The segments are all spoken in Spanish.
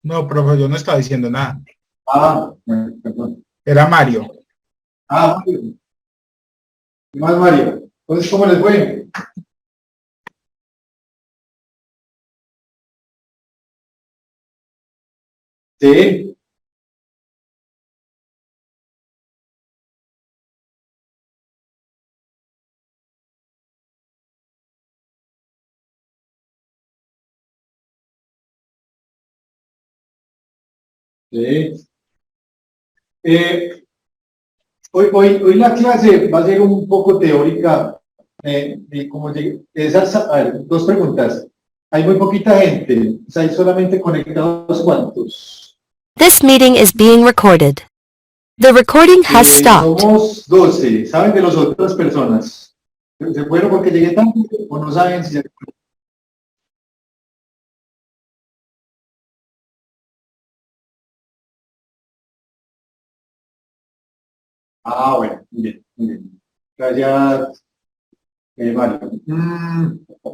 No, profe, yo no estaba diciendo nada. Ah, bueno, perdón. Era Mario. Ah, Mario. ¿Qué más, Mario? Entonces, ¿cómo les fue? Sí, sí. Eh, hoy la clase va a ser un poco teórica. A ver, dos preguntas. Hay muy poquita gente. O sea, hay solamente conectados cuántos. This meeting is being recorded. The recording has stopped. Somos 12. ¿Saben de las otras personas? ¿Se fueron porque llegué tarde o no saben si se... Ah, bueno, muy bien, muy bien. Gracias, Mario.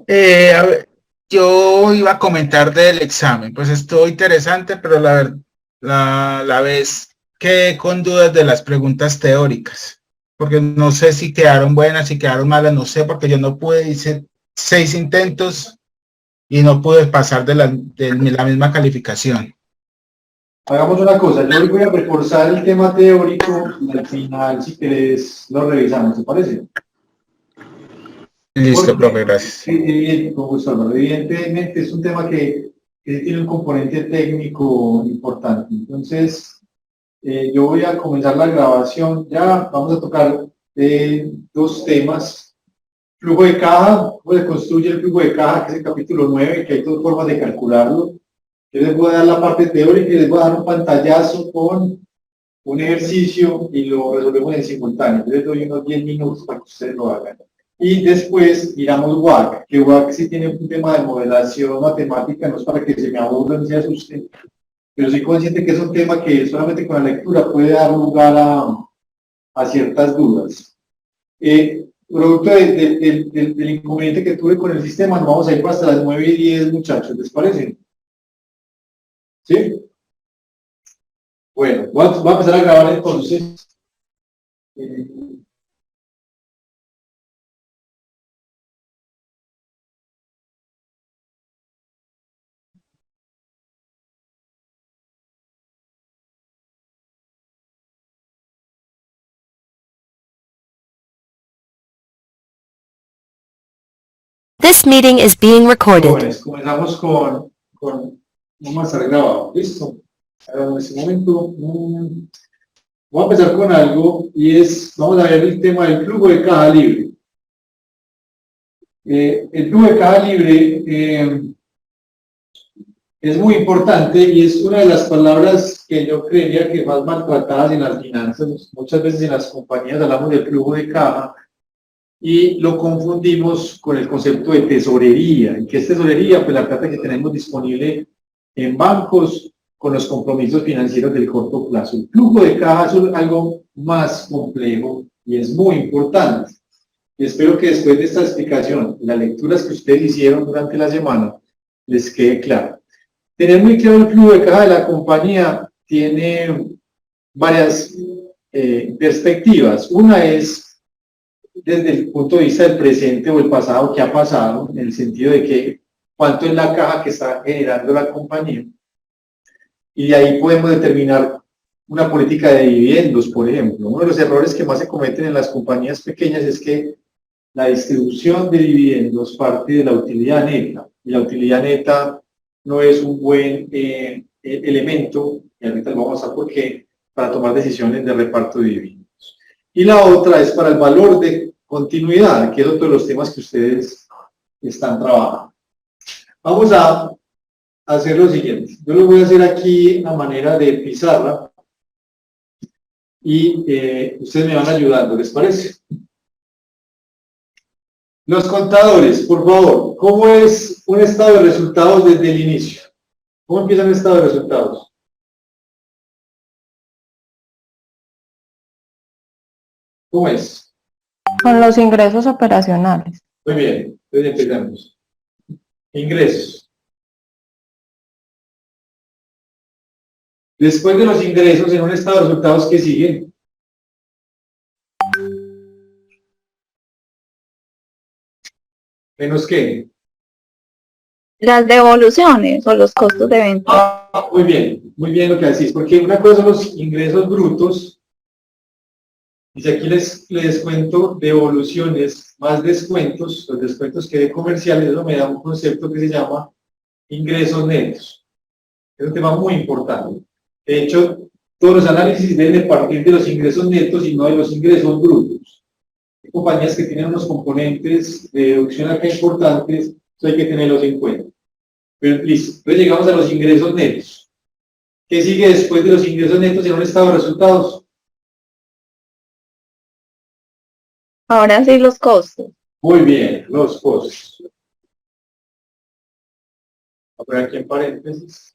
A ver, yo iba a comentar del examen, pues estuvo interesante, pero la vez quedé con dudas de las preguntas teóricas, porque no sé si quedaron buenas, si quedaron malas, no sé, porque yo no pude, hice 6 intentos y no pude pasar de la misma calificación. Hagamos una cosa, yo hoy voy a reforzar el tema teórico y al final, si querés, lo revisamos, ¿te parece? Listo, profe, Porque, gracias. con gusto, Álvaro, evidentemente es un tema que tiene un componente técnico importante. Entonces, yo voy a comenzar la grabación. Ya vamos a tocar dos temas. Flujo de caja, cómo se construye el flujo de caja, que es el capítulo 9, que hay dos formas de calcularlo. Yo les voy a dar la parte teórica y les voy a dar un pantallazo con un ejercicio y lo resolvemos en simultáneo. Yo les doy unos 10 minutos para que ustedes lo hagan. Y después miramos WAC, que WAC sí tiene un tema de modelación matemática, no es para que se me aburran y se asusten, pero soy consciente que es un tema que solamente con la lectura puede dar lugar a ciertas dudas. Producto del inconveniente que tuve con el sistema, nos vamos a ir hasta las 9:10, muchachos, ¿les parece? ¿Sí? Bueno, voy a empezar a grabar entonces. This meeting is being recorded. Jóvenes, comenzamos vamos a estar grabado, listo. En este momento, voy a empezar con algo y vamos a ver el tema del flujo de caja libre. El flujo de caja libre es muy importante y es una de las palabras que yo creería que más maltratadas en las finanzas. Muchas veces en las compañías hablamos del flujo de caja y lo confundimos con el concepto de tesorería. ¿Y qué es tesorería? Pues la plata que tenemos disponible en bancos con los compromisos financieros del corto plazo. El flujo de caja es algo más complejo y es muy importante. Y espero que después de esta explicación, las lecturas que ustedes hicieron durante la semana, les quede claro. Tener muy claro el flujo de caja de la compañía tiene varias perspectivas. Una es desde el punto de vista del presente o el pasado, que ha pasado, en el sentido de que cuánto es la caja que está generando la compañía. Y de ahí podemos determinar una política de dividendos, por ejemplo. Uno de los errores que más se cometen en las compañías pequeñas es que la distribución de dividendos parte de la utilidad neta. Y la utilidad neta no es un buen elemento, y ahorita lo vamos a ver por qué, para tomar decisiones de reparto de dividendos. Y la otra es para el valor de continuidad, que es otro de los temas que ustedes están trabajando. Vamos a hacer lo siguiente. Yo lo voy a hacer aquí a manera de pizarra y ustedes me van ayudando, ¿les parece? Los contadores, por favor, ¿cómo es un estado de resultados desde el inicio? ¿Cómo empieza el estado de resultados? ¿Cómo es? Con los ingresos operacionales. Muy bien, entonces empezamos. Ingresos. Después de los ingresos en un estado de resultados que siguen. ¿Menos qué? Las devoluciones o los costos de venta. Muy bien lo que decís, porque una cosa son los ingresos brutos, y si aquí les descuento devoluciones más descuentos, los descuentos que de comerciales, eso me da un concepto que se llama ingresos netos. Es un tema muy importante. De hecho, todos los análisis deben partir de los ingresos netos y no de los ingresos brutos. Hay compañías que tienen unos componentes de deducción acá importantes, eso hay que tenerlos en cuenta. Pero listo, entonces llegamos a los ingresos netos. ¿Qué sigue después de los ingresos netos en un estado de resultados? Ahora sí los costos. Muy bien, los costos. Voy a poner aquí en paréntesis.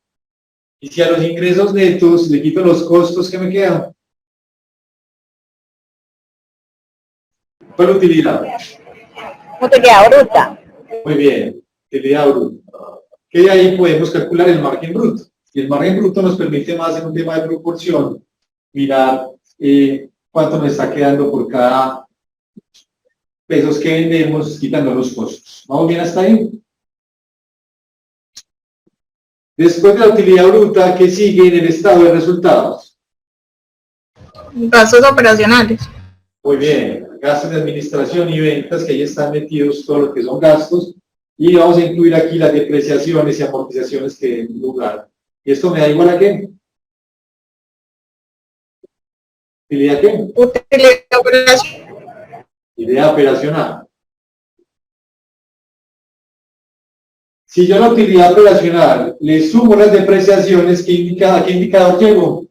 Y si a los ingresos netos le quito los costos, ¿qué me quedan? ¿Cuál utilidad? Utilidad bruta. Muy bien, utilidad bruta. Que de ahí podemos calcular el margen bruto. Y el margen bruto nos permite más en un tema de proporción mirar cuánto nos está quedando por cada pesos que vendemos quitando los costos. ¿Vamos bien hasta ahí? Después de la utilidad bruta, ¿qué sigue en el estado de resultados? Gastos operacionales. Muy bien, gastos de administración y ventas, que ahí están metidos todos los que son gastos, y vamos a incluir aquí las depreciaciones y amortizaciones que den lugar. ¿Y esto me da igual a qué? ¿Utilidad qué? Utilidad operacional. Idea operacional. Si yo a la utilidad operacional le sumo las depreciaciones, ¿a qué indicador llego?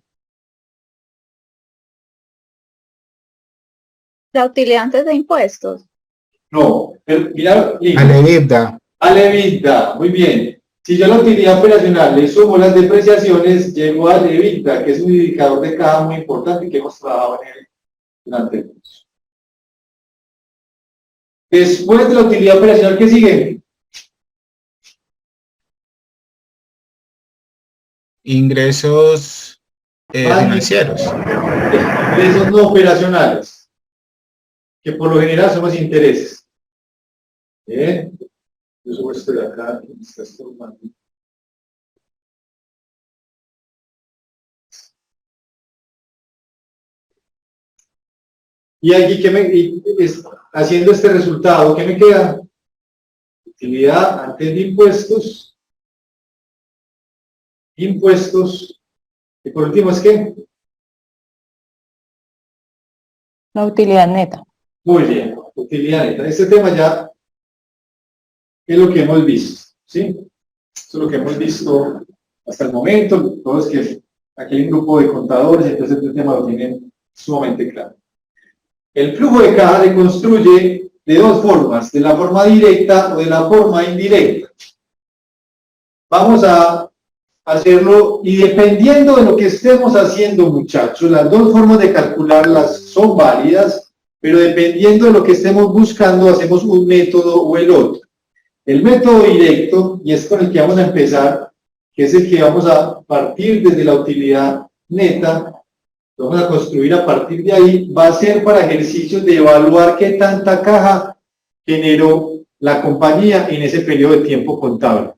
La utilidad antes de impuestos. No, mira, Al EBITDA. al EBITDA, muy bien. Si yo a la utilidad operacional le sumo las depreciaciones, llego al EBITDA, que es un indicador de caja muy importante que hemos trabajado en él durante el curso. Después de la utilidad operacional, ¿qué sigue? Ingresos financieros. Ingresos no operacionales, que por lo general son los intereses. Bien. Yo subo esto de acá, que me está estorbando. Y aquí, haciendo este resultado, ¿qué me queda? Utilidad antes de impuestos. Impuestos. Y por último, ¿es qué? La utilidad neta. Muy bien, utilidad neta. Este tema ya es lo que hemos visto, ¿sí? Esto es lo que hemos visto hasta el momento. Todos que aquí hay un grupo de contadores, entonces este tema lo tienen sumamente claro. El flujo de caja se construye de dos formas, de la forma directa o de la forma indirecta. Vamos a hacerlo y dependiendo de lo que estemos haciendo, muchachos, las dos formas de calcularlas son válidas, pero dependiendo de lo que estemos buscando, hacemos un método o el otro. El método directo, y es con el que vamos a empezar, que es el que vamos a partir desde la utilidad neta, lo vamos a construir a partir de ahí, va a ser para ejercicios de evaluar qué tanta caja generó la compañía en ese periodo de tiempo contable.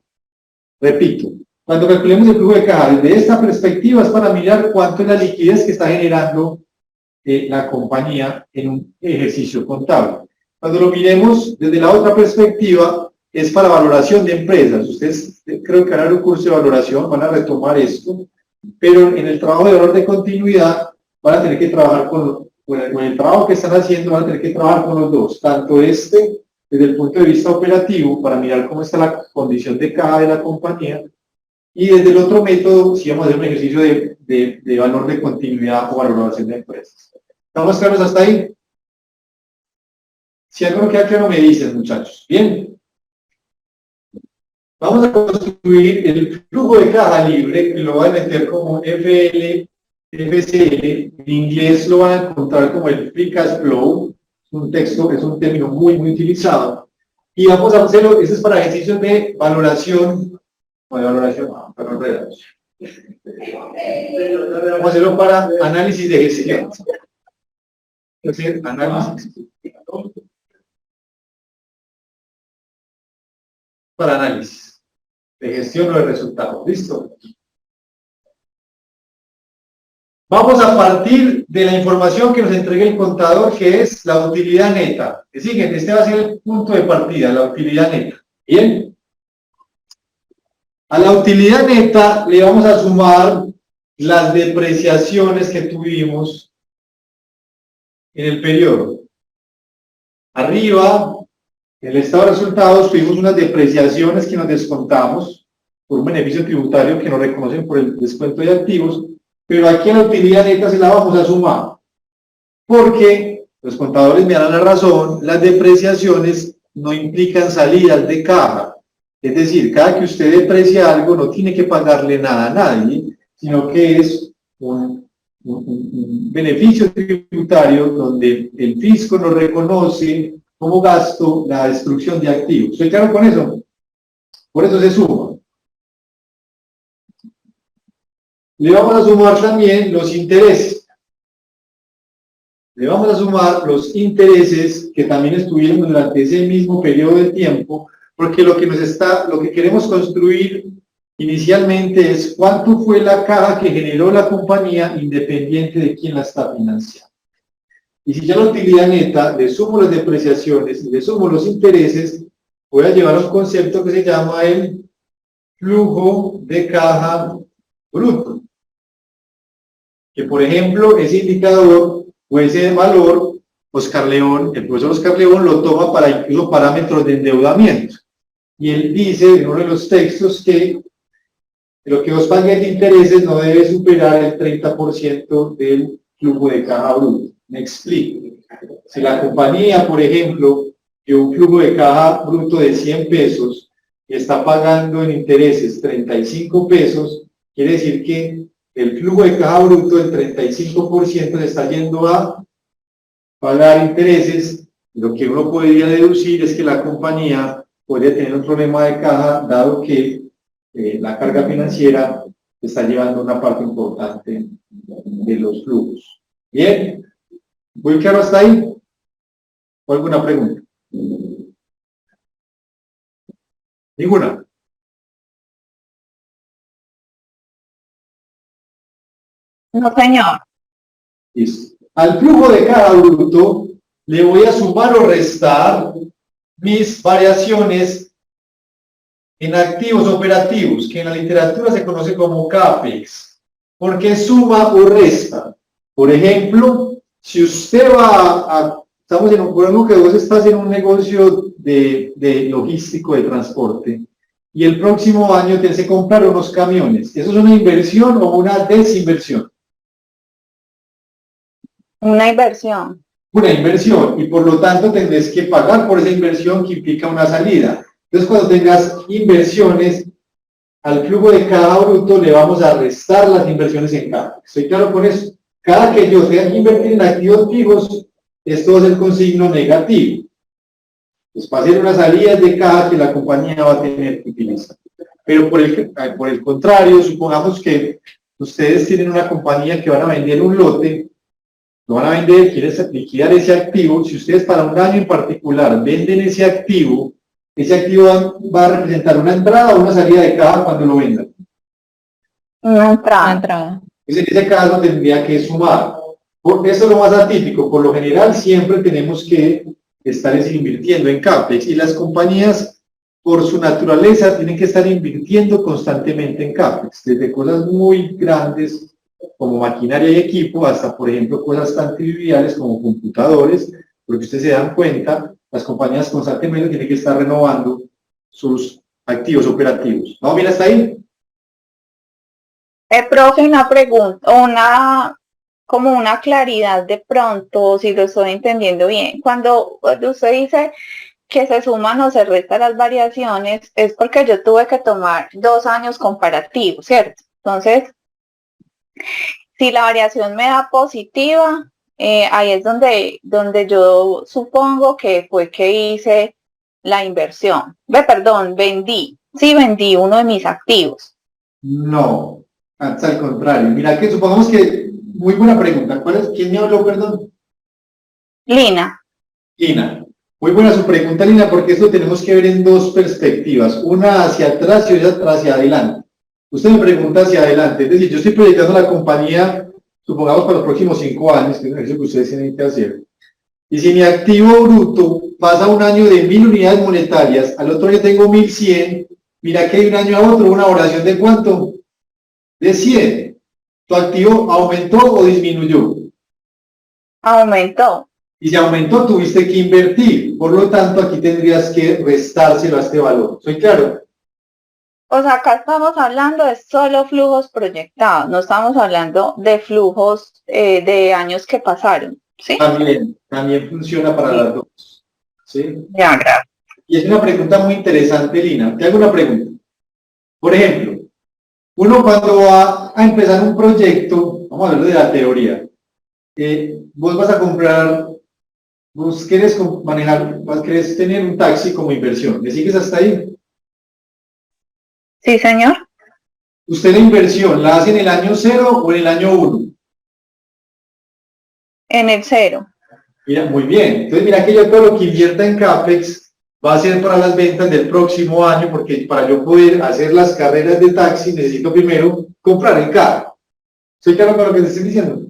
Repito, cuando calculemos el flujo de caja desde esta perspectiva es para mirar cuánto es la liquidez que está generando la compañía en un ejercicio contable. Cuando lo miremos desde la otra perspectiva es para valoración de empresas. Ustedes creo que harán un curso de valoración, van a retomar esto, pero en el trabajo de valor de continuidad van a tener que trabajar con el trabajo que están haciendo, van a tener que trabajar con los dos, tanto desde el punto de vista operativo, para mirar cómo está la condición de caja de la compañía, y desde el otro método, si vamos a hacer un ejercicio de valor de continuidad o valoración de empresas. ¿Estamos claros hasta ahí? Si algo no queda claro, me dicen, muchachos. Bien. Vamos a construir el flujo de caja libre, que lo voy a meter como FL, FCL, en inglés lo van a encontrar como el Free Cash Flow, es un término muy utilizado, y vamos a hacerlo, este es para ejercicios de valoración, Vamos a hacerlo para análisis de gestión. Es decir, análisis para análisis de gestión o de resultados. ¿Listo? Vamos a partir de la información que nos entrega el contador, que es la utilidad neta. ¿Me siguen? Este va a ser el punto de partida, la utilidad neta. ¿Bien? A la utilidad neta le vamos a sumar las depreciaciones que tuvimos en el periodo. Arriba, en el estado de resultados, tuvimos unas depreciaciones que nos descontamos por un beneficio tributario que nos reconocen por el descuento de activos, pero aquí en la utilidad neta se la vamos a sumar, porque los contadores me dan la razón, las depreciaciones no implican salidas de caja. Es decir, cada que usted deprecia algo no tiene que pagarle nada a nadie, sino que es un beneficio tributario donde el fisco nos reconoce como gasto la destrucción de activos. ¿Estoy claro con eso? Por eso se suma. Le vamos a sumar también los intereses. Le vamos a sumar los intereses que también estuvieron durante ese mismo periodo de tiempo, porque lo que queremos construir inicialmente es cuánto fue la caja que generó la compañía independiente de quién la está financiando. Y si ya la utilidad neta le sumo las depreciaciones y le sumo los intereses, voy a llevar un concepto que se llama el flujo de caja bruto. Que por ejemplo ese indicador o ese valor, el profesor Oscar León lo toma para incluso parámetros de endeudamiento. Y él dice en uno de los textos que lo que os pague de intereses no debe superar el 30% del flujo de caja bruto. Me explico. Si la compañía, por ejemplo, tiene un flujo de caja bruto de 100 pesos y está pagando en intereses 35 pesos, quiere decir que el flujo de caja bruto del 35% se está yendo a pagar intereses. Lo que uno podría deducir es que la compañía podría tener un problema de caja, dado que la carga financiera está llevando una parte importante de los flujos. Bien, ¿muy claro hasta ahí? ¿O alguna pregunta? ¿Ninguna? No, señor. Listo. Al flujo de caja bruto le voy a sumar o restar mis variaciones en activos operativos, que en la literatura se conoce como CAPEX. ¿Por qué suma o resta? Por ejemplo, si usted estamos en un que vos estás en un negocio de logístico, de transporte, y el próximo año tienes que comprar unos camiones. ¿Eso es una inversión o una desinversión? Una inversión. Una inversión, y por lo tanto tendrás que pagar por esa inversión que implica una salida. Entonces, cuando tengas inversiones, al flujo de caja bruto le vamos a restar las inversiones en caja. ¿Estoy claro con eso? Cada que yo tenga que invertir en activos fijos, esto va a ser con signo negativo. Pues va a ser una salida de caja que la compañía va a tener que utilizar. Pero por el contrario, supongamos que ustedes tienen una compañía que van a vender un lote, lo van a vender, quieren liquidar ese activo. Si ustedes para un año en particular venden ese activo va a representar una entrada o una salida de caja cuando lo vendan. Una entrada. Entrada. Entonces, en ese caso tendría que sumar. Porque eso es lo más atípico. Por lo general siempre tenemos que estar invirtiendo en CAPEX, y las compañías por su naturaleza tienen que estar invirtiendo constantemente en CAPEX, desde cosas muy grandes como maquinaria y equipo hasta, por ejemplo, cosas tan triviales como computadores, porque ustedes se dan cuenta, las compañías constantemente tienen que estar renovando sus activos operativos. ¿Vamos bien hasta ahí? Profe, una pregunta, como una claridad de pronto, si lo estoy entendiendo bien. Cuando usted dice que se suman o se restan las variaciones, es porque yo tuve que tomar 2 años comparativos, ¿cierto? Entonces, si la variación me da positiva, ahí es donde yo supongo que fue que hice la inversión. Vendí. Sí, vendí uno de mis activos. No. Antes al contrario. Mira que supongamos que, muy buena pregunta. ¿Quién me habló, perdón? Lina. Lina. Muy buena su pregunta, Lina, porque esto tenemos que ver en dos perspectivas, una hacia atrás y otra hacia adelante. Usted me pregunta hacia adelante, es decir, yo estoy proyectando la compañía, supongamos para los próximos 5 años, que es un ejercicio que ustedes tienen que hacer. Y si mi activo bruto pasa un año de 1000 unidades monetarias, al otro año tengo 1100, mira que de un año a otro una oración de ¿cuánto? De 100. ¿Tu activo aumentó o disminuyó? Aumentó. Y si aumentó, tuviste que invertir. Por lo tanto, aquí tendrías que restárselo a este valor. ¿Soy claro? O sea, acá estamos hablando de solo flujos proyectados, no estamos hablando de flujos de años que pasaron, ¿sí? También funciona para las dos. ¿Sí? Ya, gracias. Y es una pregunta muy interesante, Lina. Te hago una pregunta. Por ejemplo, uno cuando va a empezar un proyecto, vamos a hablar de la teoría, vos vas a comprar, vos querés manejar, vos querés tener un taxi como inversión. ¿Me sigues hasta ahí? Sí, señor. ¿Usted la inversión la hace en el año 0 o en el año 1? En el 0. Mira, muy bien. Entonces, mira que yo todo lo que invierta en CAPEX va a ser para las ventas del próximo año, porque para yo poder hacer las carreras de taxi necesito primero comprar el carro. ¿Soy claro con lo que te estoy diciendo?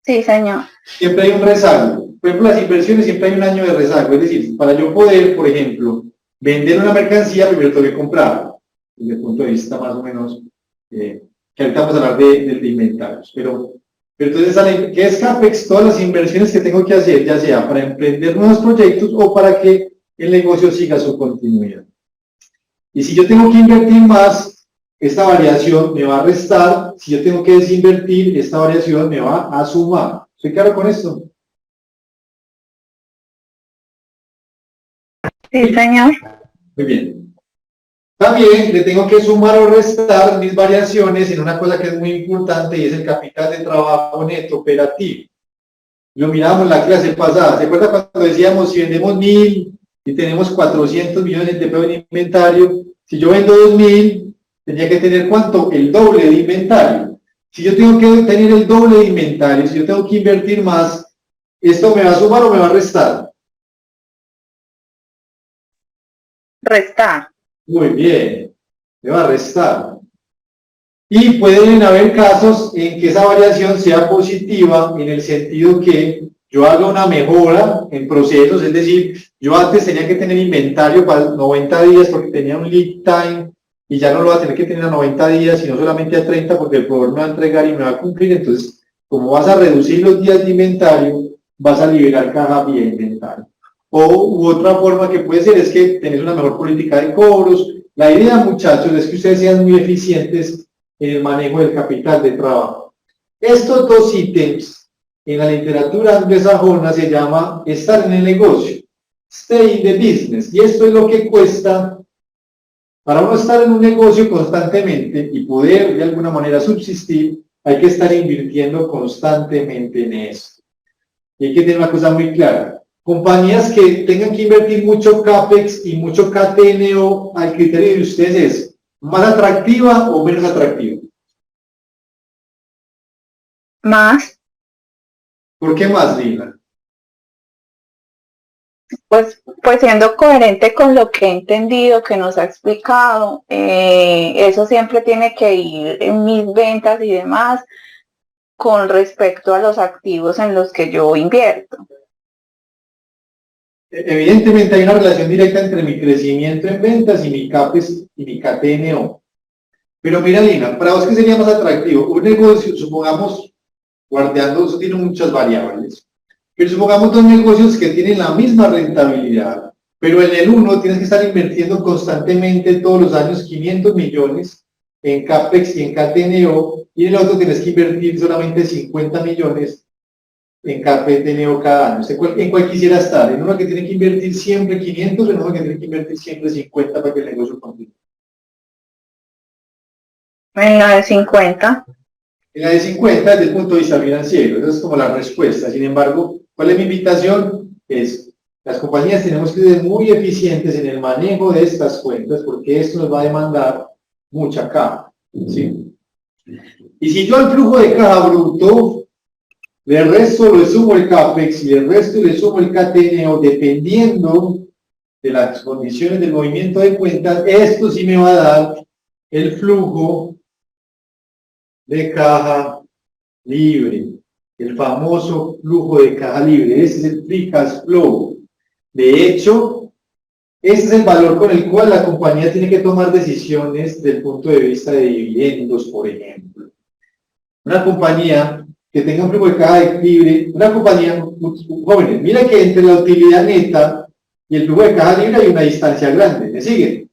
Sí, señor. Siempre hay un rezago. Por ejemplo, las inversiones siempre hay un año de rezago. Es decir, para yo poder, por ejemplo, vender una mercancía, primero tengo que comprarla. Desde el punto de vista más o menos, que ahorita vamos a hablar de inventarios. Pero entonces, ¿qué es CAPEX? Todas las inversiones que tengo que hacer, ya sea para emprender nuevos proyectos o para que el negocio siga su continuidad. Y si yo tengo que invertir más, esta variación me va a restar. Si yo tengo que desinvertir, esta variación me va a sumar. ¿Estoy claro con esto? Sí, señor. Muy bien. También le tengo que sumar o restar mis variaciones en una cosa que es muy importante y es el capital de trabajo neto operativo. Lo mirábamos en la clase pasada. ¿Se acuerda cuando decíamos si vendemos 1000 y tenemos 400 millones de pesos en inventario? Si yo vendo 2000, tenía que tener ¿cuánto? El doble de inventario. Si yo tengo que tener el doble de inventario, si yo tengo que invertir más, ¿esto me va a sumar o me va a restar? Restar. Muy bien, me va a restar. Y pueden haber casos en que esa variación sea positiva en el sentido que yo haga una mejora en procesos, es decir, yo antes tenía que tener inventario para 90 días porque tenía un lead time y ya no lo va a tener que tener a 90 días, sino solamente a 30 porque el proveedor me va a entregar y me va a cumplir. Entonces, como vas a reducir los días de inventario, vas a liberar caja vía inventario. U otra forma que puede ser es que tenés una mejor política de cobros. La idea, muchachos, es que ustedes sean muy eficientes en el manejo del capital de trabajo. Estos dos ítems en la literatura anglosajona se llama estar en el negocio, stay in the business, y esto es lo que cuesta para uno estar en un negocio constantemente y poder de alguna manera subsistir. Hay que estar invirtiendo constantemente en eso. Y hay que tener una cosa muy clara. Compañías que tengan que invertir mucho CAPEX y mucho KTNO, al criterio de ustedes es ¿más atractiva o menos atractiva? Más. ¿Por qué más, Lina? Pues siendo coherente con lo que he entendido, que nos ha explicado, eso siempre tiene que ir en mis ventas y demás con respecto a los activos en los que yo invierto. Evidentemente hay una relación directa entre mi crecimiento en ventas y mi CAPEX y mi KTNO. Pero mira, Lina, ¿para vos qué sería más atractivo? Un negocio, supongamos, guardando, eso tiene muchas variables, pero supongamos dos negocios que tienen la misma rentabilidad, pero en el uno tienes que estar invirtiendo constantemente todos los años 500 millones en CAPEX y en KTNO, y en el otro tienes que invertir solamente 50 millones en KTNO cada año. ¿En cuál quisiera estar? ¿En uno que tiene que invertir siempre 500 o en uno que tiene que invertir siempre 50 para que el negocio continúe? En la de 50. En la de 50 desde el punto de vista financiero. Esa es como la respuesta. Sin embargo, ¿cuál es mi invitación? Es, las compañías tenemos que ser muy eficientes en el manejo de estas cuentas porque esto nos va a demandar mucha caja, ¿sí? Y si yo al flujo de caja bruto le resto, le sumo el CAPEX y el resto le sumo el CATNO, dependiendo de las condiciones del movimiento de cuentas, esto sí me va a dar el flujo de caja libre, el famoso flujo de caja libre. Ese es el free cash flow. De hecho, ese es el valor con el cual la compañía tiene que tomar decisiones desde el punto de vista de dividendos, por ejemplo. Una compañía que tenga un flujo de caja libre, una compañía, jóvenes, mira que entre la utilidad neta y el flujo de caja libre hay una distancia grande. ¿Me siguen?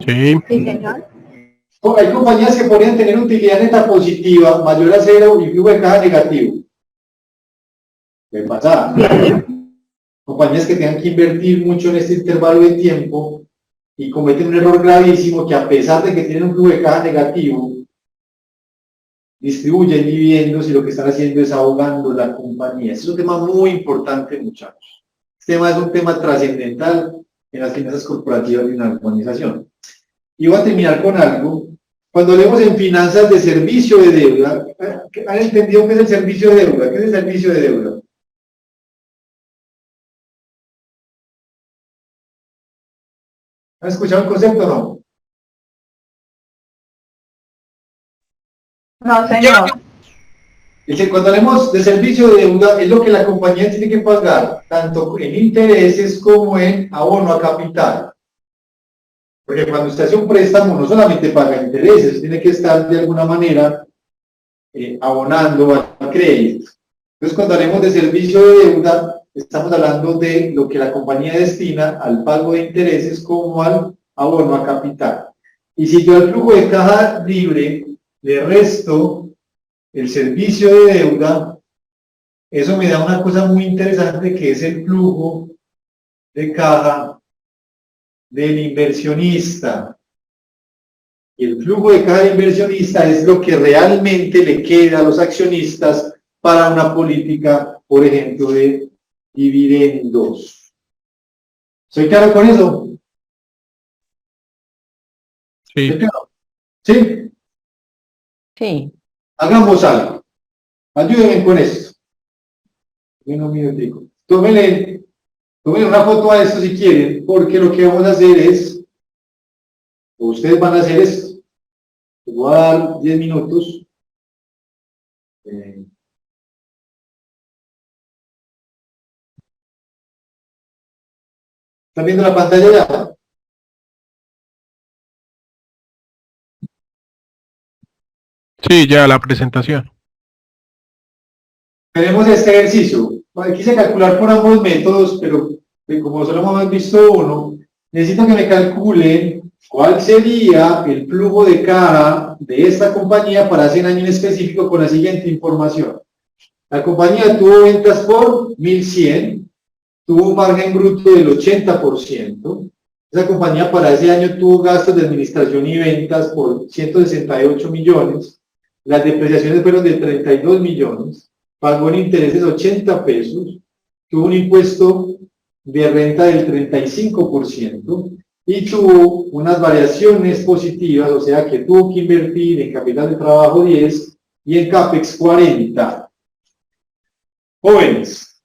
Sí. Sí, señor. Hay compañías que podrían tener utilidad neta positiva, mayor a cero, y flujo de caja negativo. ¿Qué pasa? Compañías que tengan que invertir mucho en este intervalo de tiempo y cometen un error gravísimo que, a pesar de que tienen un flujo de caja negativo, distribuyen dividendos y lo que están haciendo es ahogando la compañía. Este es un tema muy importante, muchachos. Este tema es un tema trascendental en las finanzas corporativas de una organización. Y voy a terminar con algo. Cuando leemos en finanzas de servicio de deuda, ¿han entendido qué es el servicio de deuda? ¿Qué es el servicio de deuda? ¿Han escuchado el concepto o no? No, señor. Es decir, cuando hablamos de servicio de deuda, es lo que la compañía tiene que pagar, tanto en intereses como en abono a capital. Porque cuando usted hace un préstamo, no solamente paga intereses, tiene que estar de alguna manera abonando al crédito. Entonces, cuando hablamos de servicio de deuda, estamos hablando de lo que la compañía destina al pago de intereses como al abono a capital. Y si yo al flujo de caja libre le resto el servicio de deuda, eso me da una cosa muy interesante, que es el flujo de caja del inversionista. Y el flujo de caja del inversionista es lo que realmente le queda a los accionistas para una política, por ejemplo, de dividendos. ¿Soy claro con eso? Sí. ¿Soy claro? ¿Sí? Sí. Hagamos algo. Ayúdenme con esto. Tómenle una foto a esto si quieren, porque lo que vamos a hacer es, ustedes van a hacer esto. Les voy a dar 10 minutos. ¿Están viendo la pantalla ya? Sí, ya la presentación. Tenemos este ejercicio. Quise calcular por ambos métodos, pero como solo hemos visto uno, necesito que me calculen cuál sería el flujo de caja de esta compañía para ese año en específico, con la siguiente información. La compañía tuvo ventas por 1.100, tuvo un margen bruto del 80%. Esa compañía para ese año tuvo gastos de administración y ventas por 168 millones. Las depreciaciones fueron de 32 millones. Pagó en intereses 80 pesos. Tuvo un impuesto de renta del 35% y tuvo unas variaciones positivas, o sea que tuvo que invertir en capital de trabajo 10 y en CAPEX 40. Jóvenes,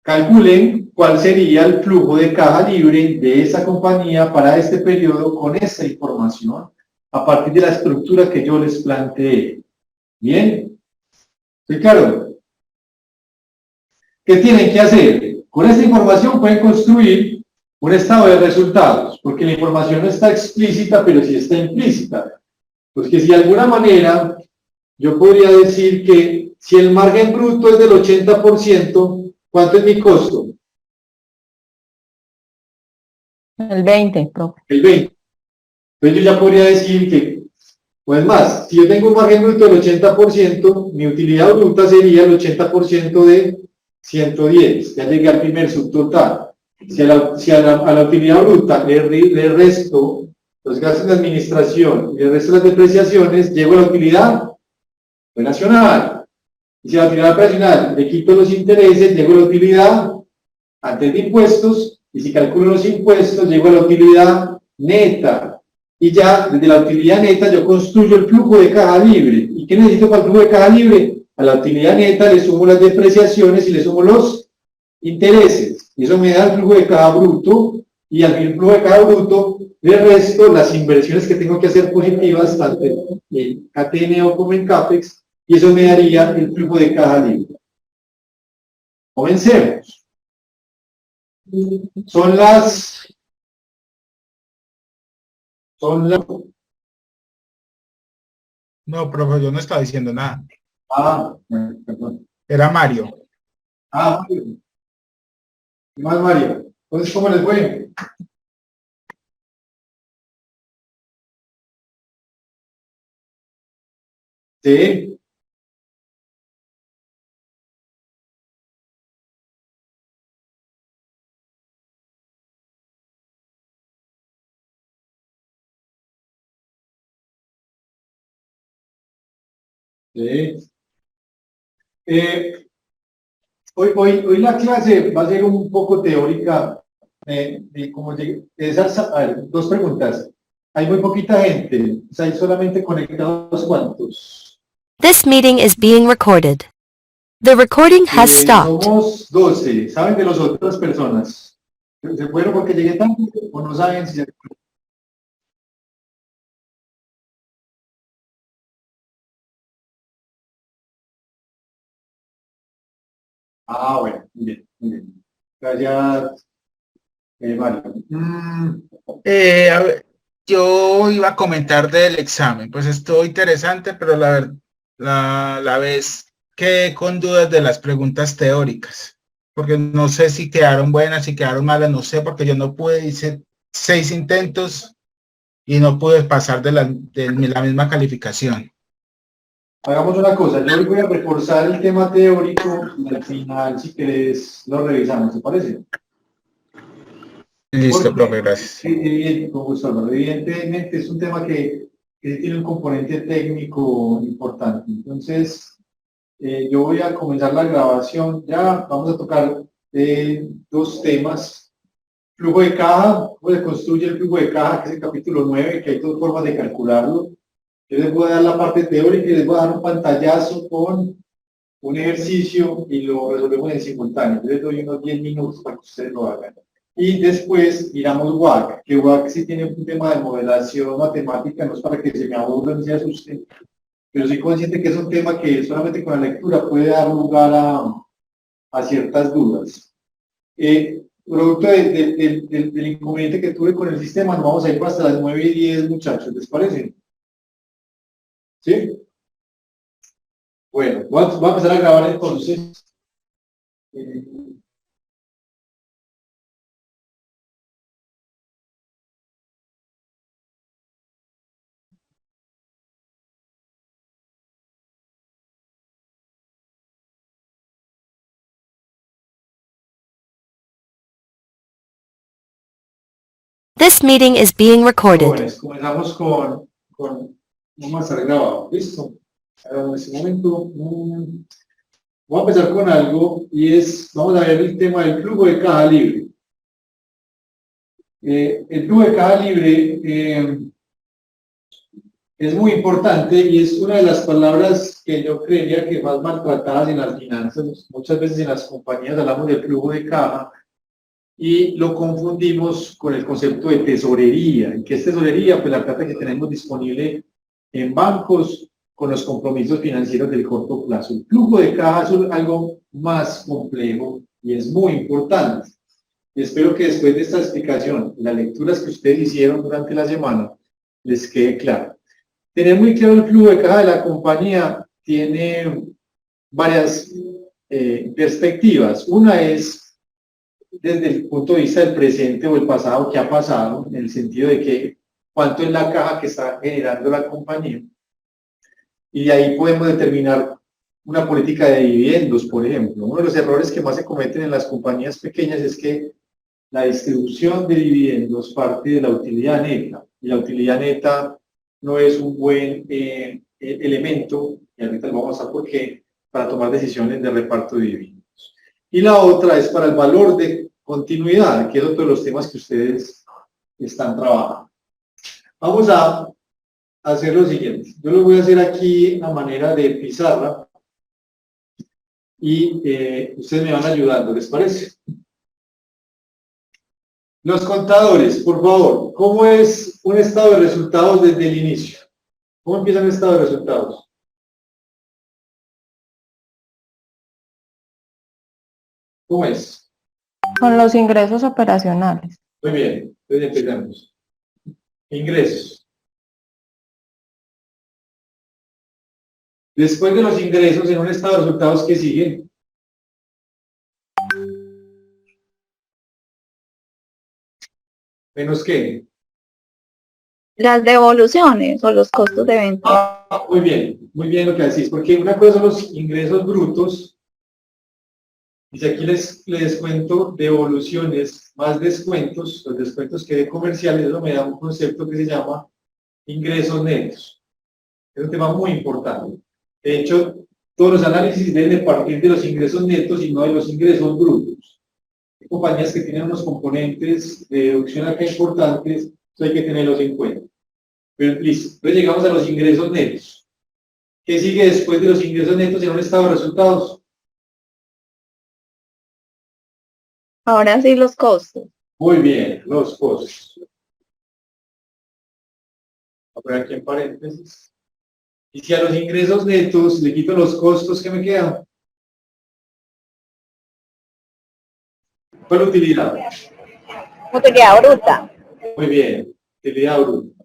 calculen cuál sería el flujo de caja libre de esa compañía para este periodo con esta información a partir de la estructura que yo les planteé. ¿Bien? ¿Sí, claro? ¿Qué tienen que hacer? Con esta información pueden construir un estado de resultados, porque la información no está explícita, pero sí está implícita. Pues que si de alguna manera yo podría decir que si el margen bruto es del 80%, ¿cuánto es mi costo? El 20, profe. El 20. Entonces yo ya podría decir que, pues más, si yo tengo un margen bruto del 80%, mi utilidad bruta sería el 80% de 110. Ya llegué al primer subtotal. Si a la utilidad bruta le resto los gastos de administración y le resto las depreciaciones, llego a la utilidad operacional. Y si a la utilidad operacional le quito los intereses, llego a la utilidad antes de impuestos. Y si calculo los impuestos, llego a la utilidad neta. Y ya desde la utilidad neta yo construyo el flujo de caja libre. ¿Y qué necesito para el flujo de caja libre? A la utilidad neta le sumo las depreciaciones y le sumo los intereses. Y eso me da el flujo de caja bruto. Y al flujo de caja bruto le resto las inversiones que tengo que hacer positivas, tanto en CATNO como en CAPEX. Y eso me daría el flujo de caja libre. Comencemos. Son las... No, profe, yo no estaba diciendo nada. Bueno, perdón. Era Mario. Mario. ¿Qué más, Mario? Entonces, ¿cómo les fue? Sí. Sí. Hoy la clase va a ser un poco teórica. A ver, dos preguntas. Hay muy poquita gente. O sea, hay solamente conectados ¿cuántos? This meeting is being recorded. The recording has stopped. Somos 12. ¿Saben de las otras personas? ¿Se fueron porque llegué tarde o no saben si se... Bueno, muy bien, muy bien. Gracias, Mario. A ver, yo iba a comentar del examen, pues estuvo interesante, pero la vez quedé con dudas de las preguntas teóricas, porque no sé si quedaron buenas, si quedaron malas, no sé, porque yo no pude, hice 6 intentos y no pude pasar de la misma calificación. Hagamos una cosa, yo hoy voy a reforzar el tema teórico y al final, si querés, lo revisamos, ¿te parece? Listo, Porque, profe, gracias. con gusto, Álvaro. Evidentemente es un tema que tiene un componente técnico importante. Entonces, yo voy a comenzar la grabación. Ya vamos a tocar dos temas. Flujo de caja, cómo se construye el flujo de caja, que es el capítulo 9, que hay dos formas de calcularlo. Yo les voy a dar la parte teórica y les voy a dar un pantallazo con un ejercicio y lo resolvemos en simultáneo. Yo les doy unos 10 minutos para que ustedes lo hagan. Y después miramos WAC, que WAC sí tiene un tema de modelación matemática, no es para que se me aburran y se asusten, pero soy consciente que es un tema que solamente con la lectura puede dar lugar a ciertas dudas. Producto del inconveniente que tuve con el sistema, nos vamos a ir hasta las 9:10, muchachos, ¿les parece? ¿Sí? Bueno, voy a empezar a grabar entonces. This meeting is being recorded. Jóvenes, comenzamos vamos a estar grabado, ¿listo? En este momento voy a empezar con algo y vamos a ver el tema del flujo de caja libre. El flujo de caja libre es muy importante y es una de las palabras que yo creería que más maltratadas en las finanzas. Muchas veces en las compañías hablamos del flujo de caja y lo confundimos con el concepto de tesorería. ¿Y qué es tesorería? Pues la plata que tenemos disponible en bancos con los compromisos financieros del corto plazo. El flujo de caja es algo más complejo y es muy importante. Y espero que después de esta explicación, las lecturas que ustedes hicieron durante la semana, les quede claro. Tener muy claro el flujo de caja de la compañía tiene varias perspectivas. Una es desde el punto de vista del presente o el pasado, que ha pasado, en el sentido de que cuánto es la caja que está generando la compañía. Y de ahí podemos determinar una política de dividendos, por ejemplo. Uno de los errores que más se cometen en las compañías pequeñas es que la distribución de dividendos parte de la utilidad neta. Y la utilidad neta no es un buen elemento, y ahorita lo vamos a ver por qué, para tomar decisiones de reparto de dividendos. Y la otra es para el valor de continuidad, que es otro de los temas que ustedes están trabajando. Vamos a hacer lo siguiente. Yo lo voy a hacer aquí a manera de pizarra y ustedes me van ayudando, ¿les parece? Los contadores, por favor, ¿cómo es un estado de resultados desde el inicio? ¿Cómo empieza el estado de resultados? ¿Cómo es? Con los ingresos operacionales. Muy bien, entonces empezamos. Ingresos. Después de los ingresos, en un estado de resultados, ¿qué sigue? ¿Menos qué? Las devoluciones o los costos de venta. Muy bien lo que decís, porque una cosa son los ingresos brutos, y si aquí les descuento devoluciones más descuentos, los descuentos que de comerciales, eso me da un concepto que se llama ingresos netos. Es un tema muy importante. De hecho, todos los análisis deben partir de los ingresos netos y no de los ingresos brutos. Hay compañías que tienen unos componentes de deducción acá importantes, eso hay que tenerlos en cuenta. Pero listo, entonces llegamos a los ingresos netos. ¿Qué sigue después de los ingresos netos en un estado de resultados? Ahora sí los costos. Muy bien, los costos. Voy a poner aquí en paréntesis. Y si a los ingresos netos le quito los costos, ¿qué me quedan? ¿Cuál utilidad? Utilidad bruta. Muy bien, utilidad bruta.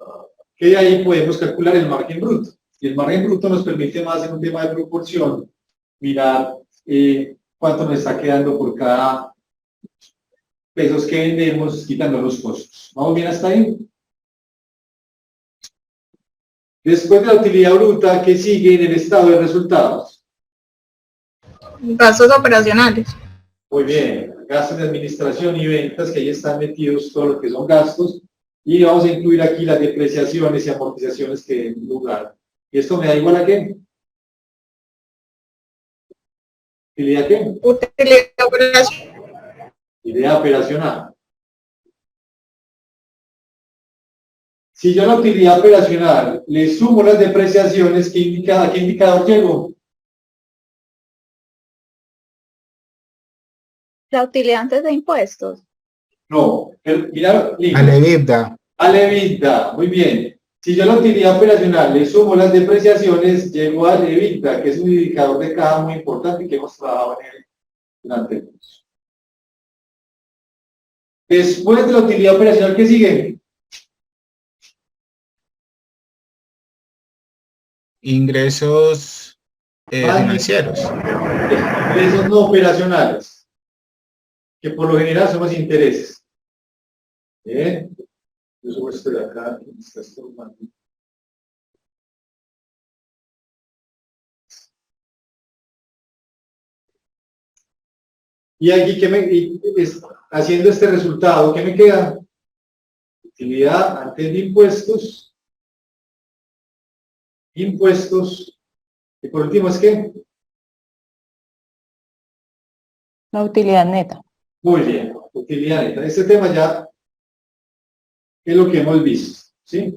Que de ahí podemos calcular el margen bruto. Y el margen bruto nos permite más en un tema de proporción mirar cuánto nos está quedando por cada pesos que vendemos quitando los costos. ¿Vamos bien hasta ahí? Después de la utilidad bruta, ¿qué sigue en el estado de resultados? Gastos operacionales. Muy bien, gastos de administración y ventas, que ahí están metidos todo lo que son gastos, y vamos a incluir aquí las depreciaciones y amortizaciones que den lugar. ¿Y esto me da igual a qué? ¿Utilidad qué? Utilidad operacional. Utilidad operacional. Si yo a la utilidad operacional le sumo las depreciaciones, ¿a qué indicador llego? La utilidad antes de impuestos. No, mira, Al EBITDA. al EBITDA, muy bien. Si yo a la utilidad operacional le sumo las depreciaciones, llego al EBITDA, que es un indicador de caja muy importante que hemos trabajado en él durante el curso. Después de la utilidad operacional, ¿qué sigue? Ingresos financieros. Ingresos no operacionales, que por lo general son los intereses. Bien. Yo subo esto de acá, que me está estorbando. Y aquí, haciendo este resultado, ¿qué me queda? Utilidad antes de impuestos. Impuestos. Y por último, ¿es qué? La utilidad neta. Muy bien, utilidad neta. Este tema ya es lo que hemos visto, ¿sí?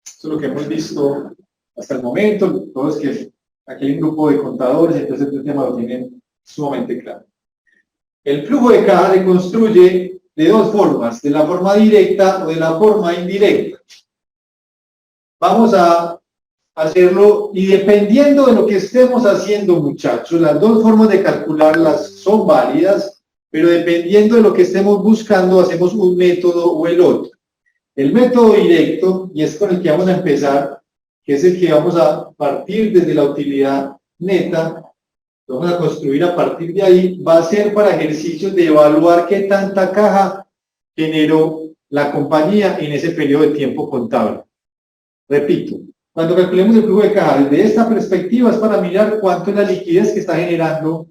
Esto es lo que hemos visto hasta el momento. Todos que aquí hay un grupo de contadores, entonces este tema lo tienen sumamente claro. El flujo de caja se construye de dos formas, de la forma directa o de la forma indirecta. Vamos a hacerlo y dependiendo de lo que estemos haciendo, muchachos, las dos formas de calcularlas son válidas, pero dependiendo de lo que estemos buscando, hacemos un método o el otro. El método directo, y es con el que vamos a empezar, que es el que vamos a partir desde la utilidad neta, lo vamos a construir a partir de ahí, va a ser para ejercicios de evaluar qué tanta caja generó la compañía en ese periodo de tiempo contable. Repito, cuando calculemos el flujo de caja desde esta perspectiva es para mirar cuánto es la liquidez que está generando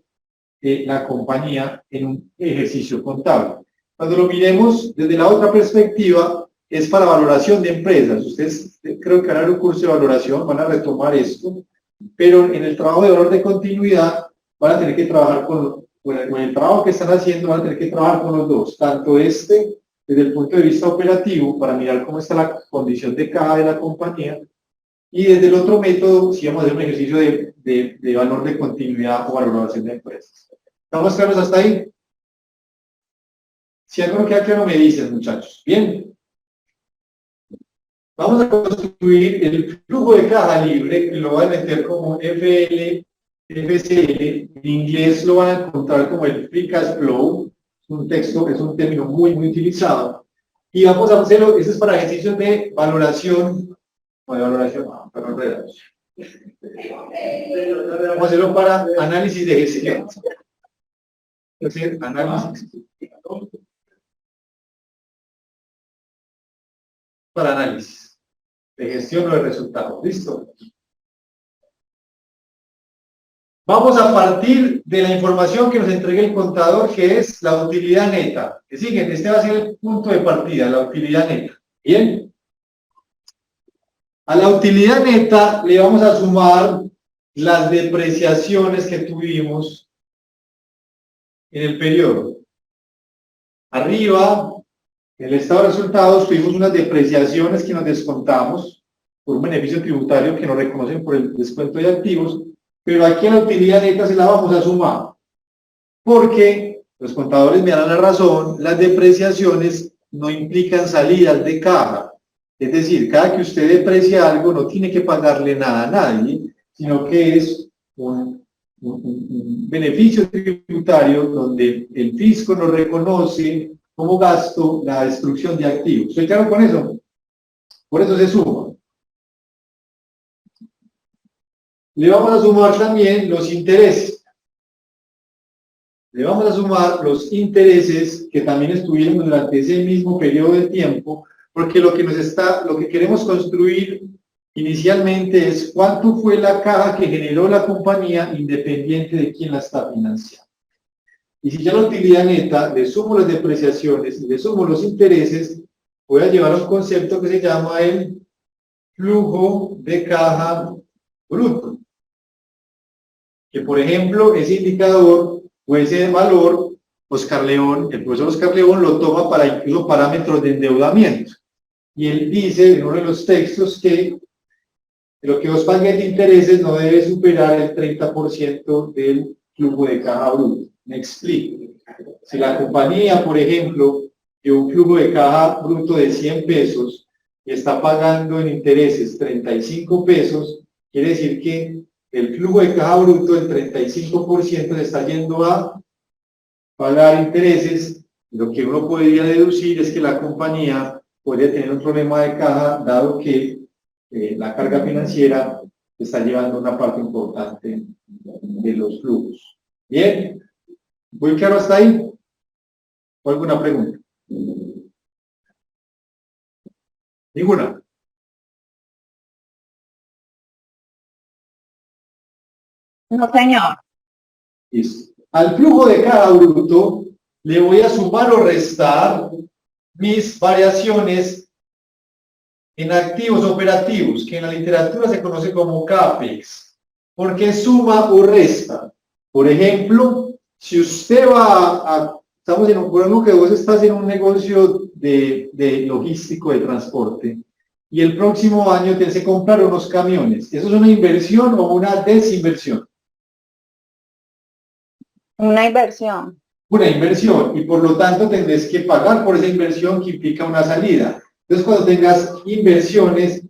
la compañía en un ejercicio contable. Cuando lo miremos desde la otra perspectiva es para valoración de empresas. Ustedes creo que van a dar un curso de valoración, van a retomar esto, pero en el trabajo de valor de continuidad van a tener que trabajar con el trabajo que están haciendo, van a tener que trabajar con los dos, tanto este desde el punto de vista operativo para mirar cómo está la condición de caja de la compañía. Y desde el otro método, sí vamos a hacer un ejercicio de valor de continuidad o valoración de empresas. ¿Estamos claros hasta ahí? Si algo no queda claro, me dicen, muchachos. Bien. Vamos a construir el flujo de caja libre, que lo voy a meter como FCL. En inglés lo van a encontrar como el Free Cash Flow. Es un texto, es un término muy utilizado. Y vamos a hacerlo, este es para ejercicios de valoración, o de valoración, perdón, vamos a hacerlo para análisis de gestión. Es decir, análisis para análisis de gestión o de resultados. ¿Listo? Vamos a partir de la información que nos entrega el contador, que es la utilidad neta. Que siguen, este va a ser el punto de partida, la utilidad neta. Bien. A la utilidad neta le vamos a sumar las depreciaciones que tuvimos en el periodo. Arriba, en el estado de resultados, tuvimos unas depreciaciones que nos descontamos por un beneficio tributario que nos reconocen por el descuento de activos, pero aquí a la utilidad neta se la vamos a sumar, porque los contadores me dan la razón, las depreciaciones no implican salidas de caja. Es decir, cada que usted deprecia algo no tiene que pagarle nada a nadie, sino que es un beneficio tributario donde el fisco nos reconoce como gasto la destrucción de activos. ¿Estoy claro con eso? Por eso se suma. Le vamos a sumar también los intereses. Le vamos a sumar los intereses que también estuvieron durante ese mismo periodo de tiempo, porque lo que queremos construir inicialmente es cuánto fue la caja que generó la compañía independiente de quién la está financiando. Y si ya la utilidad neta le sumo las depreciaciones y le sumo los intereses, voy a llevar a un concepto que se llama el flujo de caja bruto. Que por ejemplo, ese indicador o ese valor, el profesor Oscar León lo toma para incluso parámetros de endeudamiento. Y él dice en uno de los textos que lo que os paguen de intereses no debe superar el 30% del flujo de caja bruto. Me explico. Si la compañía, por ejemplo, tiene un flujo de caja bruto de 100 pesos y está pagando en intereses 35 pesos, quiere decir que el flujo de caja bruto del 35% se está yendo a pagar intereses. Lo que uno podría deducir es que la compañía podría tener un problema de caja, dado que la carga financiera está llevando una parte importante de los flujos. Bien, ¿muy claro hasta ahí? ¿O alguna pregunta? ¿Ninguna? No, señor. Listo. Al flujo de caja bruto le voy a sumar o restar mis variaciones en activos operativos, que en la literatura se conoce como CAPEX. ¿Por qué suma o resta? Por ejemplo, si usted estamos en un que vos estás en un negocio de logístico, de transporte, y el próximo año tienes que comprar unos camiones. ¿Eso es una inversión o una desinversión? Una inversión. Una inversión, y por lo tanto tendrás que pagar por esa inversión que implica una salida. Entonces, cuando tengas inversiones,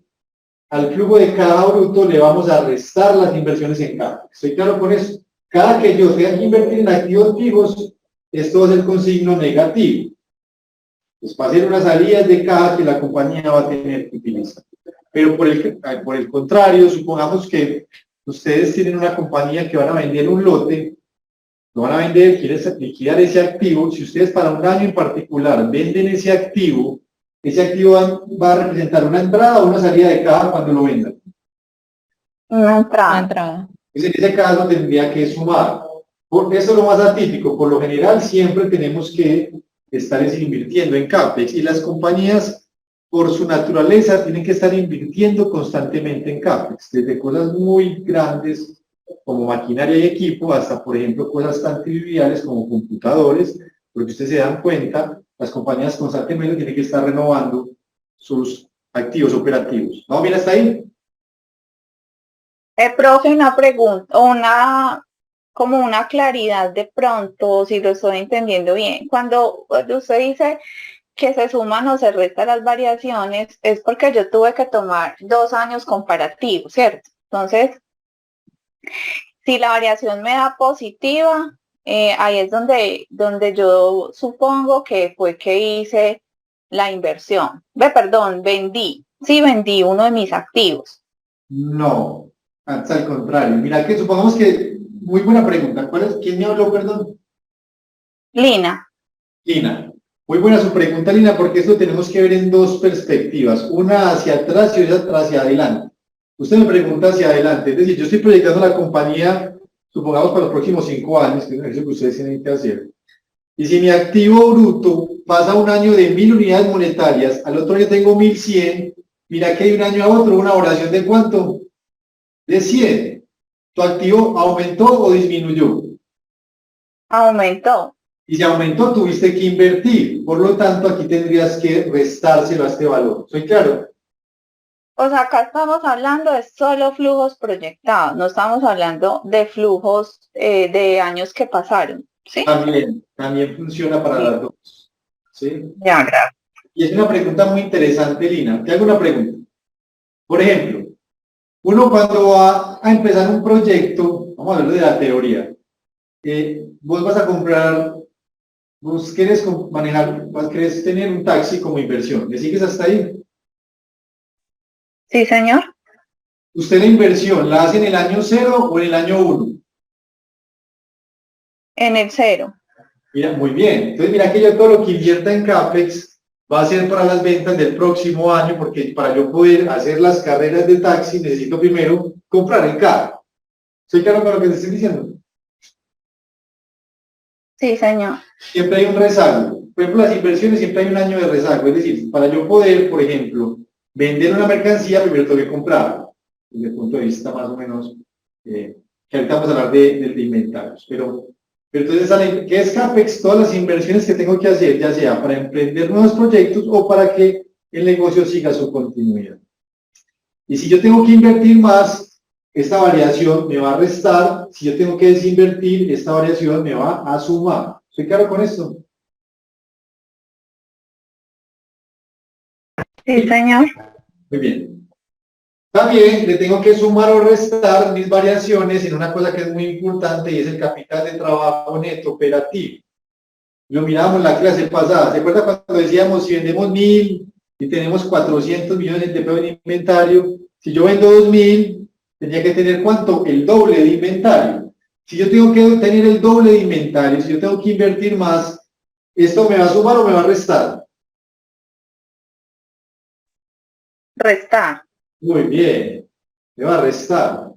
al flujo de caja bruto le vamos a restar las inversiones en caja. ¿Estoy claro con eso? Cada que yo tenga que invertir en activos fijos, esto va a ser con signo negativo. Pues va a ser una salida de caja que la compañía va a tener que utilizar. Pero por el contrario, supongamos que ustedes tienen una compañía que van a vender un lote, lo van a vender, quieren liquidar ese activo. Si ustedes para un año en particular venden ese activo va a representar una entrada o una salida de caja cuando lo vendan. Una entrada. Entrada. Entonces, en ese caso tendría que sumar. Porque eso es lo más atípico. Por lo general siempre tenemos que estar invirtiendo en CAPEX. Y las compañías, por su naturaleza, tienen que estar invirtiendo constantemente en CAPEX. Desde cosas muy grandes como maquinaria y equipo, hasta por ejemplo cosas tan triviales como computadores, porque ustedes se dan cuenta, Las compañías constantemente tienen que estar renovando sus activos operativos. ¿No? Mira, hasta ahí. Profe, una pregunta, como una claridad de pronto, si lo estoy entendiendo bien. Cuando usted dice que se suman o se restan las variaciones, es porque yo tuve que tomar 2 años comparativos, ¿cierto? Entonces, si la variación me da positiva, ahí es donde yo supongo que fue que hice la inversión. Vendí. Sí, vendí uno de mis activos. No, antes al contrario. Mira que supongamos que, muy buena pregunta. ¿Quién me habló, perdón? Lina. Lina. Muy buena su pregunta, Lina, porque esto tenemos que ver en dos perspectivas, una hacia atrás y otra hacia adelante. Usted me pregunta hacia adelante, es decir, yo estoy proyectando la compañía, supongamos para los próximos 5 años, que es un ejercicio que ustedes tienen que hacer. Y si mi activo bruto pasa un año de 1000 unidades monetarias, al otro año tengo 1100, mira que de un año a otro una variación de ¿cuánto? De 100. ¿Tu activo aumentó o disminuyó? Aumentó. Y si aumentó, tuviste que invertir. Por lo tanto, aquí tendrías que restárselo a este valor. ¿Soy claro? O sea, acá estamos hablando de solo flujos proyectados, no estamos hablando de flujos de años que pasaron, ¿sí? También funciona para las dos. ¿Sí? Ya, gracias. Y es una pregunta muy interesante, Lina. Te hago una pregunta. Por ejemplo, uno cuando va a empezar un proyecto, vamos a hablar de la teoría, vos vas a comprar, vos querés manejar, vos querés tener un taxi como inversión. ¿Me sigues hasta ahí? Sí, señor. ¿Usted la inversión la hace en el año 0 o en el año 1? En el 0. Mira, muy bien. Entonces, mira que yo todo lo que invierta en CAPEX va a ser para las ventas del próximo año, porque para yo poder hacer las carreras de taxi necesito primero comprar el carro. ¿Soy claro con lo que te estoy diciendo? Sí, señor. Siempre hay un rezago. Por ejemplo, las inversiones siempre hay un año de rezago. Es decir, para yo poder, por ejemplo, vender una mercancía, primero tengo que comprarla. Desde el punto de vista más o menos, que ahorita vamos a hablar de inventarios. Pero entonces, ¿qué es CAPEX? Todas las inversiones que tengo que hacer, ya sea para emprender nuevos proyectos o para que el negocio siga su continuidad. Y si yo tengo que invertir más, esta variación me va a restar. Si yo tengo que desinvertir, esta variación me va a sumar. ¿Estoy claro con esto? Sí, señor. Muy bien. También le tengo que sumar o restar mis variaciones en una cosa que es muy importante y es el capital de trabajo neto operativo. Lo mirábamos en la clase pasada. ¿Se acuerda cuando decíamos si vendemos 1000 y tenemos 400 millones de pesos de inventario? Si yo vendo 2000, tenía que tener ¿cuánto? El doble de inventario. Si yo tengo que tener el doble de inventario, si yo tengo que invertir más, ¿esto me va a sumar o me va a restar? Restar. Muy bien, me va a restar.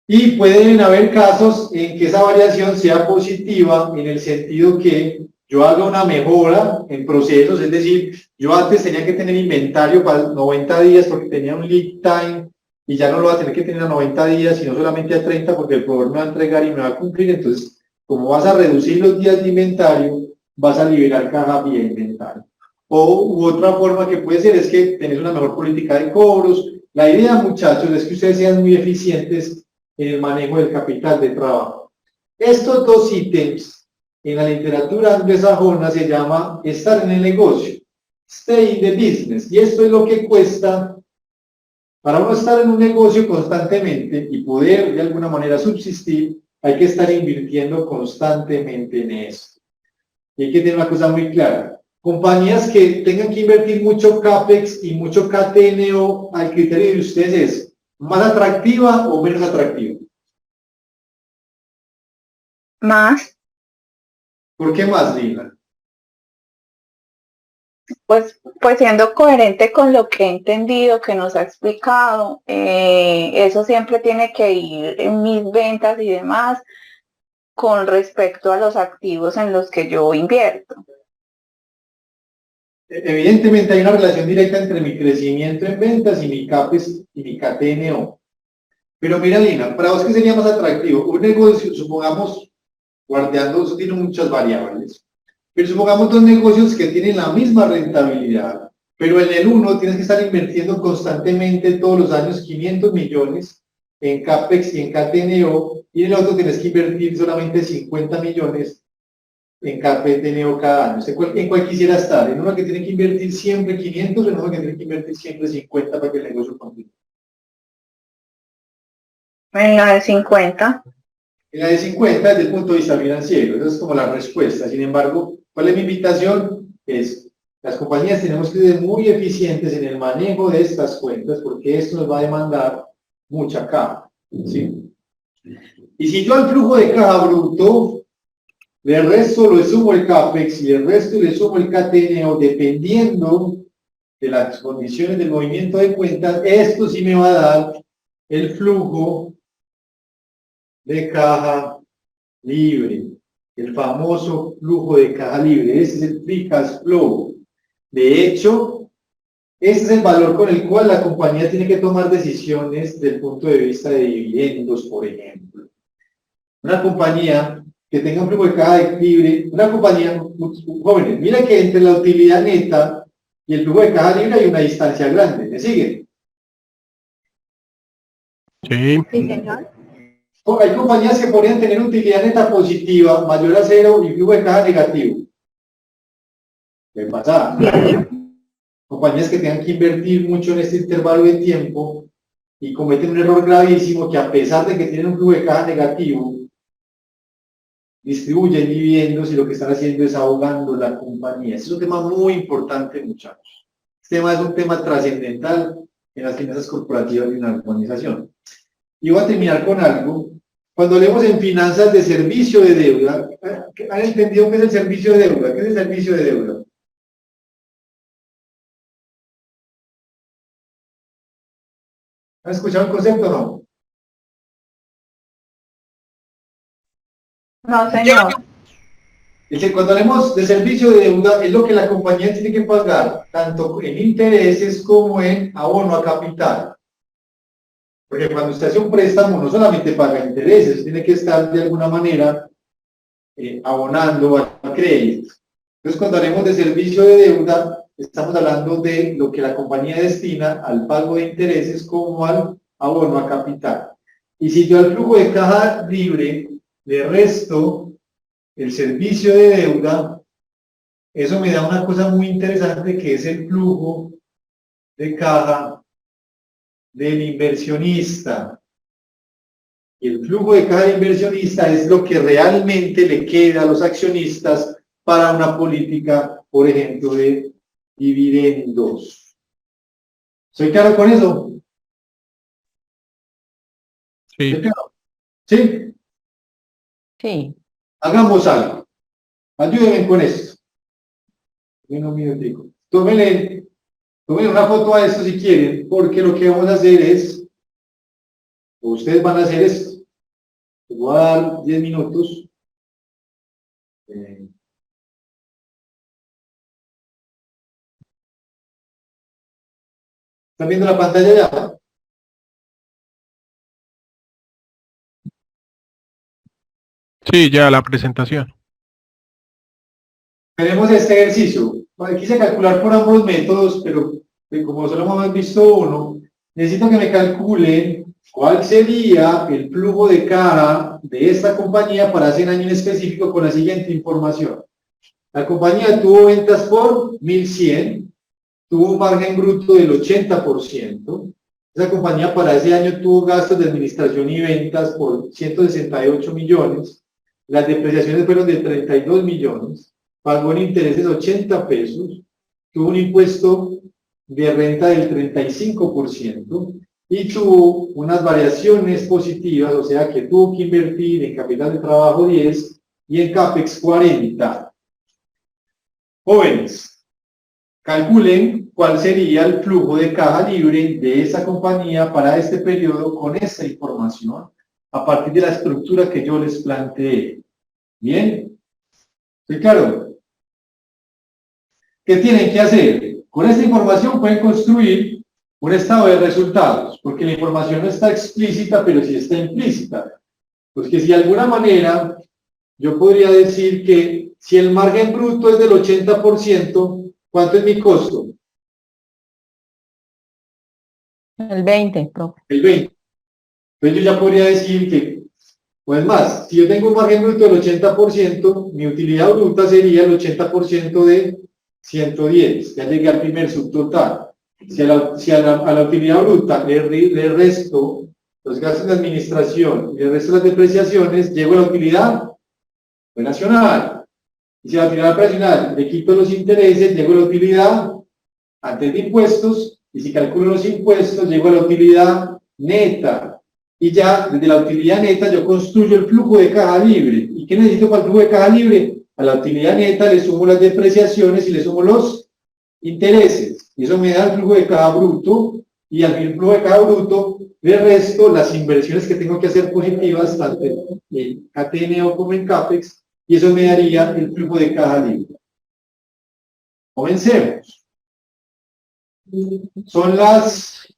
Y pueden haber casos en que esa variación sea positiva en el sentido que yo haga una mejora en procesos, es decir, yo antes tenía que tener inventario para 90 días porque tenía un lead time y ya no lo va a tener que tener a 90 días, sino solamente a 30 porque el proveedor me va a entregar y me va a cumplir. Entonces, como vas a reducir los días de inventario, vas a liberar caja vía inventario. U otra forma que puede ser es que tenés una mejor política de cobros. La idea, muchachos, es que ustedes sean muy eficientes en el manejo del capital de trabajo. Estos dos ítems en la literatura anglosajona se llama estar en el negocio, stay in the business, y esto es lo que cuesta para uno estar en un negocio constantemente y poder de alguna manera subsistir. Hay que estar invirtiendo constantemente en eso. Y hay que tener una cosa muy clara. Compañías que tengan que invertir mucho CAPEX y mucho KTNO, al criterio de ustedes es más atractiva o menos atractiva. Más. ¿Por qué más, Lina? Pues siendo coherente con lo que he entendido, que nos ha explicado, eso siempre tiene que ir en mis ventas y demás con respecto a los activos en los que yo invierto. Evidentemente hay una relación directa entre mi crecimiento en ventas y mi CAPEX y mi KTNO. Pero mira, Lina, ¿para vos qué sería más atractivo? Un negocio, supongamos, guardando, eso tiene muchas variables. Pero supongamos dos negocios que tienen la misma rentabilidad, pero en el uno tienes que estar invirtiendo constantemente todos los años 500 millones en CAPEX y en CATNO, y en el otro tienes que invertir solamente 50 millones en CAPEX cada año. ¿En cuál quisiera estar? ¿En uno que tiene que invertir siempre 500 o en uno que tiene que invertir siempre 50 para que el negocio continúe? En la de 50. En la de 50 desde el punto de vista financiero. Esa es como la respuesta. Sin embargo, ¿cuál es mi invitación? Es, las compañías tenemos que ser muy eficientes en el manejo de estas cuentas porque esto nos va a demandar mucha caja, ¿sí? Y si yo al flujo de caja bruto le resto, le sumo el CAPEX y el resto le sumo el CATNO, dependiendo de las condiciones del movimiento de cuentas, esto sí me va a dar el flujo de caja libre, el famoso flujo de caja libre. Ese es el free cash flow. De hecho, ese es el valor con el cual la compañía tiene que tomar decisiones desde el punto de vista de dividendos, por ejemplo. Una compañía que tenga un flujo de caja libre, una compañía, jóvenes, mira que entre la utilidad neta y el flujo de caja libre hay una distancia grande. ¿Me siguen? Sí. Sí, señor. Hay compañías que podrían tener utilidad neta positiva, mayor a cero, y flujo de caja negativo. ¿Qué pasa? Compañías que tengan que invertir mucho en este intervalo de tiempo y cometen un error gravísimo que a pesar de que tienen un flujo de caja negativo, distribuyen dividendos y lo que están haciendo es ahogando la compañía. Este es un tema muy importante, muchachos. Este tema es un tema trascendental en las finanzas corporativas de una organización. Y voy a terminar con algo. Cuando hablemos en finanzas de servicio de deuda, ¿han entendido qué es el servicio de deuda? ¿Qué es el servicio de deuda? ¿Han escuchado el concepto o no? No, señor. Es que cuando hablemos de servicio de deuda, es lo que la compañía tiene que pagar, tanto en intereses como en abono a capital. Porque cuando usted hace un préstamo, no solamente paga intereses, tiene que estar de alguna manera abonando al crédito. Entonces, cuando hablemos de servicio de deuda, estamos hablando de lo que la compañía destina al pago de intereses como al abono a capital. Y si yo al flujo de caja libre le resto el servicio de deuda, eso me da una cosa muy interesante que es el flujo de caja del inversionista. Y el flujo de caja del inversionista es lo que realmente le queda a los accionistas para una política, por ejemplo, de dividendos. ¿Soy claro con eso? Sí. ¿Soy claro? ¿Sí? Sí. Hagamos algo. Ayúdenme con esto. Tómenle una foto a esto si quieren, porque lo que vamos a hacer es, ustedes van a hacer esto. Les voy a dar 10 minutos. ¿Están viendo la pantalla ya? Sí, ya la presentación. Tenemos este ejercicio. Quise calcular por ambos métodos, pero como solo hemos visto uno, necesito que me calculen cuál sería el flujo de caja de esta compañía para ese año en específico con la siguiente información. La compañía tuvo ventas por 1.100, tuvo un margen bruto del 80%. Esa compañía para ese año tuvo gastos de administración y ventas por 168 millones. Las depreciaciones fueron de 32 millones. Pagó en intereses 80 pesos. Tuvo un impuesto de renta del 35% y tuvo unas variaciones positivas, o sea que tuvo que invertir en capital de trabajo 10 y en CAPEX 40. Jóvenes, calculen cuál sería el flujo de caja libre de esa compañía para este periodo con esta información a partir de la estructura que yo les planteé. ¿Bien? ¿Sí, claro? ¿Qué tienen que hacer? Con esta información pueden construir un estado de resultados, porque la información no está explícita, pero sí está implícita. Pues que si de alguna manera yo podría decir que si el margen bruto es del 80%, ¿cuánto es mi costo? El 20, profe. El 20. Entonces yo ya podría decir que, o es más, si yo tengo un margen bruto del 80%, mi utilidad bruta sería el 80% de 110. Ya llegué al primer subtotal. Si a la utilidad bruta le resto los gastos de administración y le resto las depreciaciones, llego a la utilidad operacional. Y si a la utilidad operacional le quito los intereses, llego a la utilidad antes de impuestos, y si calculo los impuestos, llego a la utilidad neta. Y ya desde la utilidad neta yo construyo el flujo de caja libre. ¿Y qué necesito para el flujo de caja libre? A la utilidad neta le sumo las depreciaciones y le sumo los intereses. Y eso me da el flujo de caja bruto. Y al flujo de caja bruto le resto las inversiones que tengo que hacer positivas, tanto en KTNO como en CAPEX. Y eso me daría el flujo de caja libre. Comencemos. Son las